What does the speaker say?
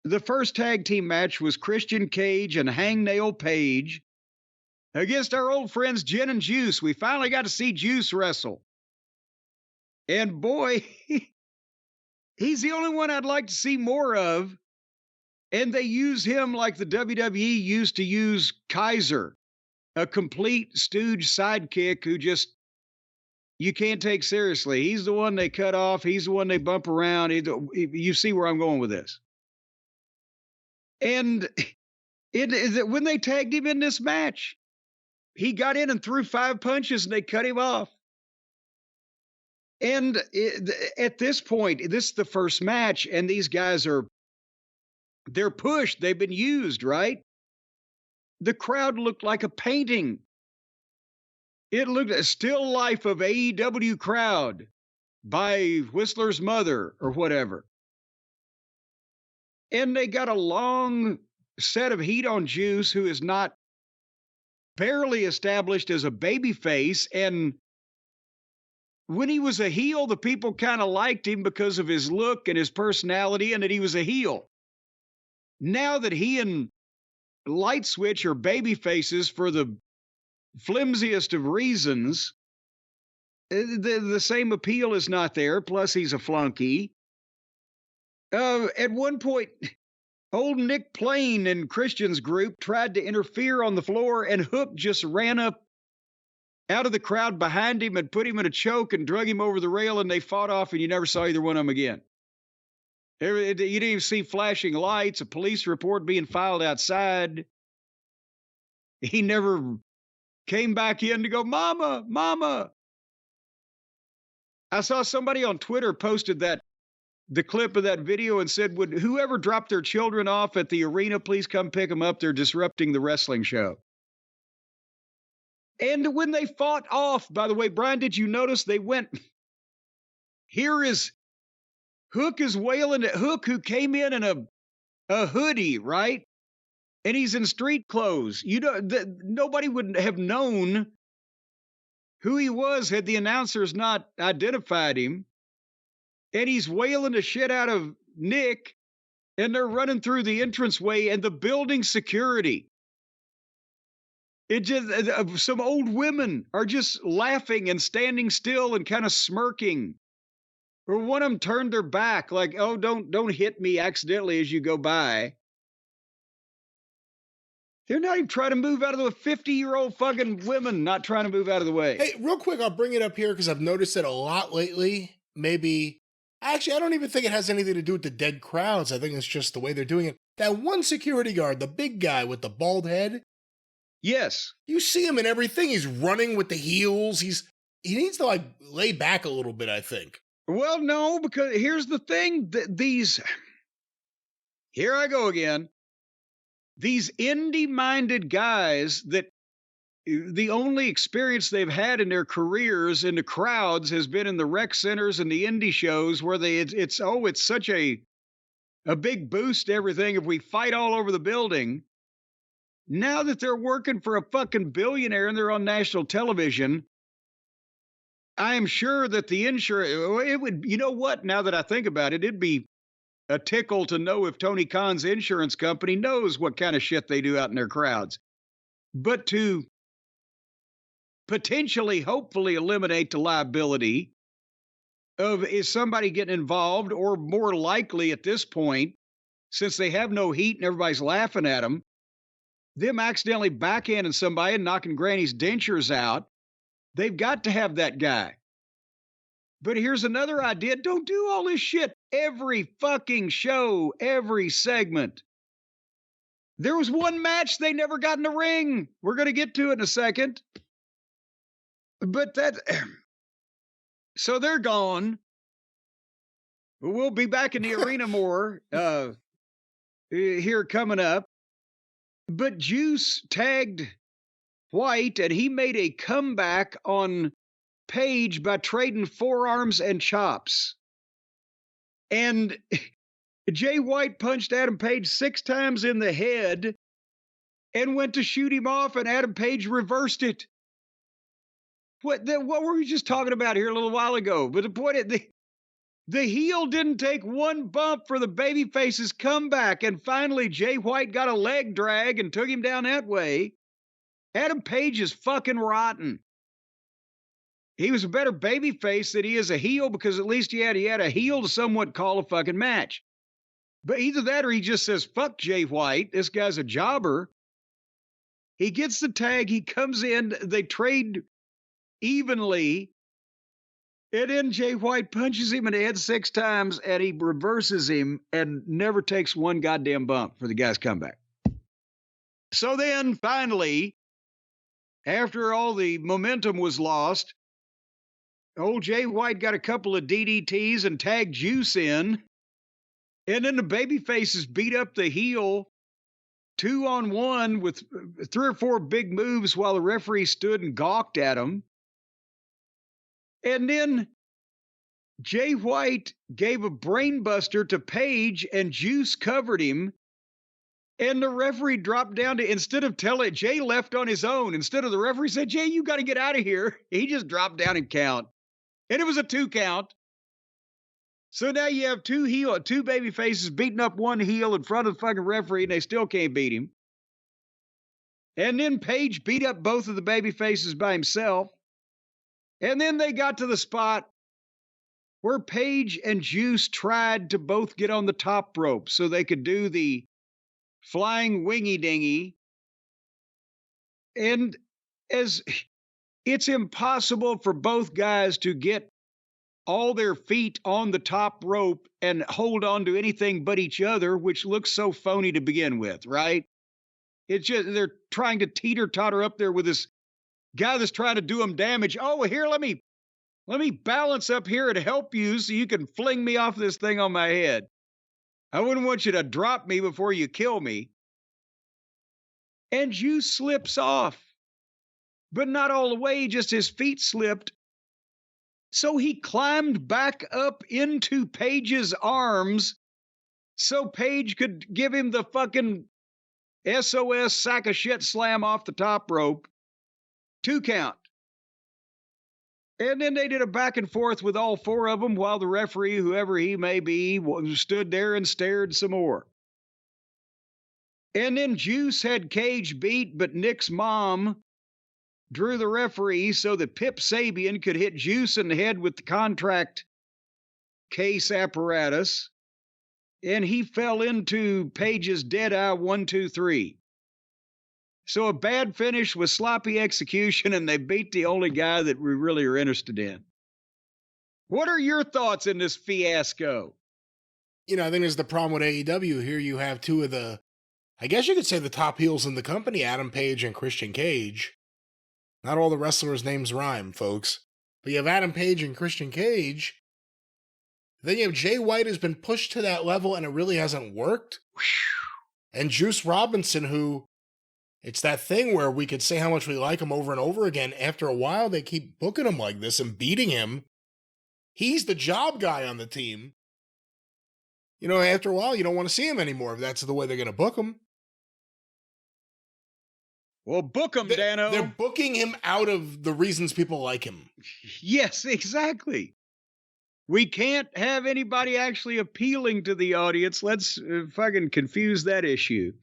The first tag team match was Christian Cage and Hangnail Page against our old friends Jen and Juice. We finally got to see Juice wrestle. And boy, he's the only one I'd like to see more of. And they use him like the WWE used to use Kaiser, a complete stooge sidekick who just you can't take seriously. He's the one they cut off. He's the one they bump around. You see where I'm going with this. And when they tagged him in this match, he got in and threw 5 punches and they cut him off. And at this point, this is the first match, and these guys they're pushed. They've been used, right? The crowd looked like a painting. It looked a still life of AEW crowd by Whistler's mother or whatever. And they got a long set of heat on Juice, who is not barely established as a babyface. And when he was a heel, the people kind of liked him because of his look and his personality and that he was a heel. Now that he and Light Switch are baby faces for the flimsiest of reasons, the same appeal is not there. Plus, he's a flunky. At one point, old Nick Plain and Christian's group tried to interfere on the floor, and Hook just ran up out of the crowd behind him and put him in a choke and drug him over the rail, and they fought off, and you never saw either one of them again. You didn't even see flashing lights, a police report being filed outside. He never came back in to go, "Mama, Mama." I saw somebody on Twitter posted the clip of that video and said, "Would whoever dropped their children off at the arena please come pick them up? They're disrupting the wrestling show." And when they fought off, by the way, Brian, did you notice they went, here is Hook is wailing at Hook, who came in a hoodie, right? And he's in street clothes. Nobody would have known who he was had the announcers not identified him. And he's wailing the shit out of Nick, and they're running through the entranceway, and the building security, some old women are just laughing and standing still and kind of smirking. Or one of them turned their back like, "Oh, don't hit me accidentally as you go by." They're not even trying to move out of the 50-year-old fucking women not trying to move out of the way. Hey, real quick, I'll bring it up here because I've noticed it a lot lately. Maybe, actually, I don't even think it has anything to do with the dead crowds. I think it's just the way they're doing it. That one security guard, the big guy with the bald head. Yes. You see him in everything. He's running with the heels. He needs to lay back a little bit, I think. Well, no, because here's the thing. Here I go again. These indie-minded guys that the only experience they've had in their careers in the crowds has been in the rec centers and the indie shows where it's such a big boost to everything if we fight all over the building. Now that they're working for a fucking billionaire and they're on national television, I am sure that the insurance, it would, you know what, now that I think about it, it'd be a tickle to know if Tony Khan's insurance company knows what kind of shit they do out in their crowds. But to potentially, hopefully eliminate the liability of is somebody getting involved, or more likely at this point, since they have no heat and everybody's laughing at them accidentally backhanding somebody and knocking Granny's dentures out. They've got to have that guy. But here's another idea. Don't do all this shit every fucking show, every segment. There was one match they never got in the ring. We're going to get to it in a second. But so they're gone. We'll be back in the arena more here coming up. But Juice tagged White, and he made a comeback on Page by trading forearms and chops. And Jay White punched Adam Page 6 times in the head and went to shoot him off, and Adam Page reversed it. What were we just talking about here a little while ago? But the point, The heel didn't take one bump for the babyface's comeback, and finally Jay White got a leg drag and took him down that way. Adam Page is fucking rotten. He was a better babyface than he is a heel because at least he had a heel to somewhat call a fucking match. But either that or he just says, fuck Jay White, this guy's a jobber. He gets the tag, he comes in, they trade evenly. And then Jay White punches him in the head 6 times, and he reverses him and never takes one goddamn bump for the guy's comeback. So then, finally, after all the momentum was lost, old Jay White got a couple of DDTs and tagged Juice in. And then the babyfaces beat up the heel 2-on-1 with 3 or 4 big moves while the referee stood and gawked at him. And then Jay White gave a brainbuster to Page and Juice covered him. And the referee dropped down to, instead of telling, Jay left on his own. Instead of the referee said, Jay, you got to get out of here. He just dropped down and count. And it was a 2 count. So now you have 2 baby faces beating up one heel in front of the fucking referee and they still can't beat him. And then Page beat up both of the baby faces by himself. And then they got to the spot where Page and Juice tried to both get on the top rope so they could do the flying wingy dingy. And as it's impossible for both guys to get all their feet on the top rope and hold on to anything but each other, which looks so phony to begin with, right? It's just, they're trying to teeter-totter up there with this guy that's trying to do them damage. Oh, here, let me balance up here and help you so you can fling me off this thing on my head. I wouldn't want you to drop me before you kill me. And Juice slips off, but not all the way, just his feet slipped. So he climbed back up into Page's arms so Page could give him the fucking SOS sack of shit slam off the top rope. 2 count. And then they did a back and forth with all 4 of them while the referee, whoever he may be, stood there and stared some more. And then Juice had Cage beat, but Nick's mom drew the referee so that Pip Sabian could hit Juice in the head with the contract case apparatus. And he fell into Page's dead eye 1, 2, 3. So a bad finish with sloppy execution, and they beat the only guy that we really are interested in. What are your thoughts in this fiasco? You know, I think there's the problem with AEW. Here you have 2 of the, I guess you could say the top heels in the company, Adam Page and Christian Cage. Not all the wrestlers' names rhyme, folks. But you have Adam Page and Christian Cage. Then you have Jay White who's been pushed to that level and it really hasn't worked. And Juice Robinson, who, it's that thing where we could say how much we like him over and over again. After a while, they keep booking him like this and beating him. He's the job guy on the team. You know, after a while, you don't want to see him anymore if that's the way they're going to book him. Well, book him, Dano. They're booking him out of the reasons people like him. Yes, exactly. We can't have anybody actually appealing to the audience. Let's fucking confuse that issue.